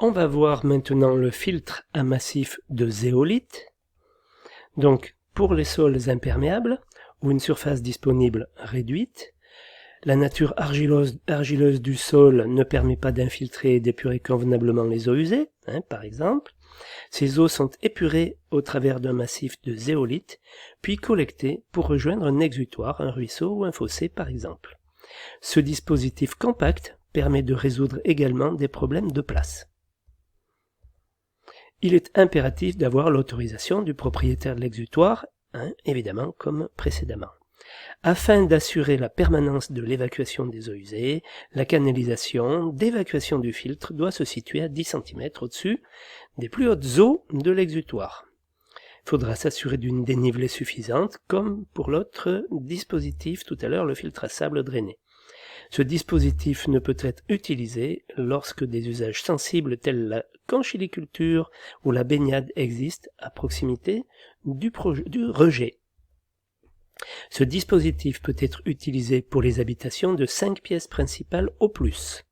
On va voir maintenant le filtre à massif de zéolite. Donc, pour les sols imperméables, ou une surface disponible réduite, la nature argileuse du sol ne permet pas d'infiltrer et d'épurer convenablement les eaux usées, par exemple. Ces eaux sont épurées au travers d'un massif de zéolite, puis collectées pour rejoindre un exutoire, un ruisseau ou un fossé par exemple. Ce dispositif compact permet de résoudre également des problèmes de place. Il est impératif d'avoir l'autorisation du propriétaire de l'exutoire, évidemment comme précédemment. Afin d'assurer la permanence de l'évacuation des eaux usées, la canalisation d'évacuation du filtre doit se situer à 10 cm au-dessus des plus hautes eaux de l'exutoire. Il faudra s'assurer d'une dénivelée suffisante, comme pour l'autre dispositif tout à l'heure, le filtre à sable drainé. Ce dispositif ne peut être utilisé lorsque des usages sensibles tels la conchiliculture ou la baignade existent à proximité du rejet. Ce dispositif peut être utilisé pour les habitations de 5 pièces principales au plus.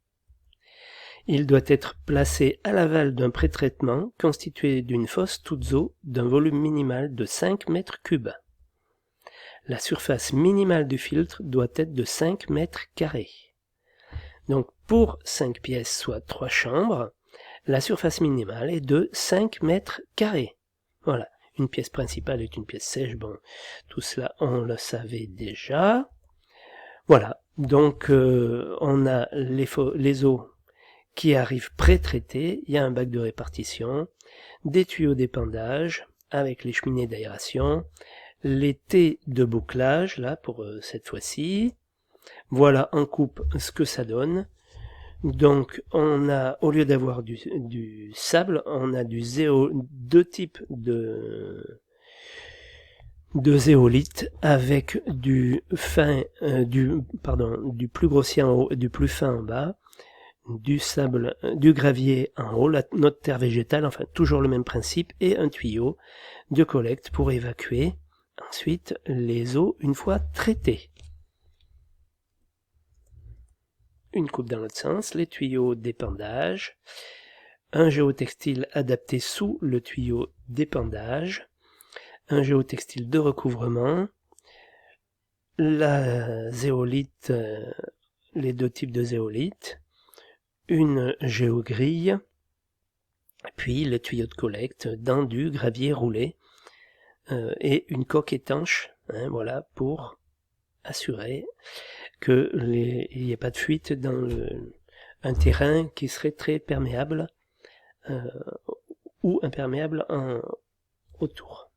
Il doit être placé à l'aval d'un pré-traitement constitué d'une fosse toutes eaux d'un volume minimal de 5 mètres cubes. La surface minimale du filtre doit être de 5 mètres carrés. Donc pour 5 pièces, soit 3 chambres, la surface minimale est de 5 mètres carrés. Voilà. Une pièce principale est une pièce sèche, bon, tout cela on le savait déjà. Voilà, donc on a les eaux qui arrivent pré-traitées, il y a un bac de répartition, des tuyaux d'épandage avec les cheminées d'aération, les T de bouclage, là pour cette fois-ci. Voilà en coupe ce que ça donne. Donc on a, au lieu d'avoir du sable, on a deux types de zéolite avec du plus grossier en haut et du plus fin en bas, du sable, du gravier en haut, notre terre végétale, enfin toujours le même principe, et un tuyau de collecte pour évacuer ensuite les eaux une fois traitées. Une coupe dans l'autre sens, les tuyaux d'épandage, un géotextile adapté sous le tuyau d'épandage, un géotextile de recouvrement, la zéolite, les deux types de zéolite, une géogrille, puis le tuyau de collecte dans du gravier roulé et une coque étanche, voilà, pour assurer qu'il n'y ait pas de fuite dans un terrain qui serait très perméable ou imperméable autour.